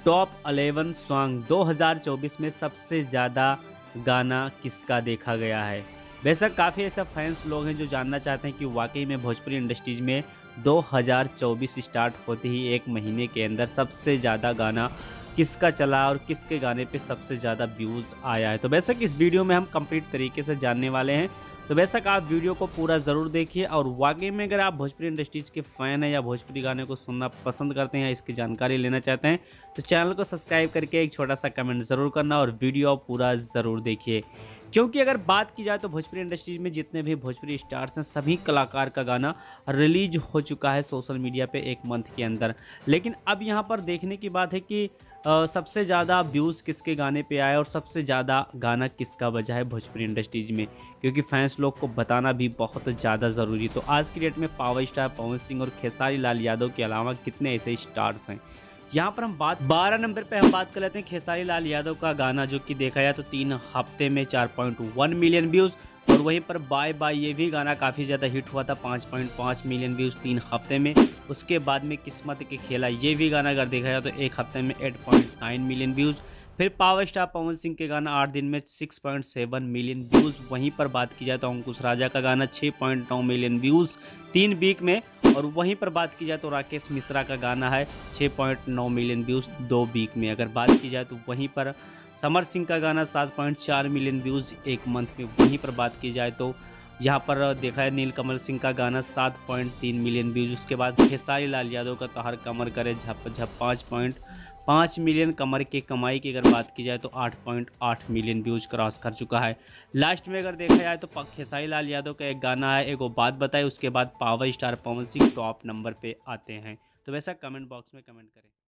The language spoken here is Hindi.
टॉप 11 सॉन्ग 2024 में सबसे ज़्यादा गाना किसका देखा गया है। बेशक काफ़ी ऐसे फैंस लोग हैं जो जानना चाहते हैं कि वाकई में भोजपुरी इंडस्ट्रीज में 2024 स्टार्ट होते ही एक महीने के अंदर सबसे ज़्यादा गाना किसका चला और किसके गाने पे सबसे ज़्यादा व्यूज़ आया है। तो बेशक इस वीडियो में हम कंप्लीट तरीके से जानने वाले हैं। तो बेशक आप वीडियो को पूरा ज़रूर देखिए और वाकई में अगर आप भोजपुरी इंडस्ट्रीज के फ़ैन हैं या भोजपुरी गाने को सुनना पसंद करते हैं या इसकी जानकारी लेना चाहते हैं तो चैनल को सब्सक्राइब करके एक छोटा सा कमेंट ज़रूर करना और वीडियो पूरा ज़रूर देखिए। क्योंकि अगर बात की जाए तो भोजपुरी इंडस्ट्री में जितने भी भोजपुरी स्टार्स हैं सभी कलाकार का गाना रिलीज हो चुका है सोशल मीडिया पे एक मंथ के अंदर। लेकिन अब यहाँ पर देखने की बात है कि सबसे ज़्यादा व्यूज़ किसके गाने पे आए और सबसे ज़्यादा गाना किसका बजा है भोजपुरी इंडस्ट्रीज में, क्योंकि फैंस लोग को बताना भी बहुत ज़्यादा ज़रूरी। तो आज की डेट में पावर स्टार पवन सिंह और खेसारी लाल यादव के अलावा कितने ऐसे स्टार्स हैं। यहाँ पर हम बात 12 नंबर पे हम बात कर लेते हैं खेसारी लाल यादव का गाना, जो कि देखा जाए तो 3 हफ्ते में 4.1 मिलियन व्यूज़। और वहीं पर बाय बाय ये भी गाना काफ़ी ज़्यादा हिट हुआ था, 5.5 मिलियन व्यूज़ 3 हफ्ते में। उसके बाद में किस्मत के खेला ये भी गाना अगर देखा जाए तो 1 हफ्ते में 8.9 मिलियन व्यूज़। फिर पावर स्टार पवन सिंह के गाना 8 दिन में 6.7 मिलियन व्यूज़। वहीं पर बात की जाए तो अंकुश राजा का गाना 6.9 मिलियन व्यूज़ 3 वीक में। और वहीं पर बात की जाए तो राकेश मिश्रा का गाना है 6.9 मिलियन व्यूज़ 2 वीक में। अगर बात की जाए तो वहीं पर समर सिंह का गाना 7.4 मिलियन व्यूज़ 1 मंथ में। वहीं पर बात की जाए तो यहाँ पर देखा है नीलकमल सिंह का गाना 7.3 मिलियन व्यूज़। उसके बाद खेसारी लाल यादव का तो हर कमर करे झप झप 5.5 मिलियन, कमर की कमाई की अगर बात की जाए तो 8.8 मिलियन व्यूज़ क्रॉस कर चुका है। लास्ट में अगर देखा जाए तो खेसारी लाल यादव का एक गाना है एक वो बात बताए, उसके बाद power star Pawan Singh top number पे आते हैं। तो वैसा कमेंट बॉक्स में कमेंट करें।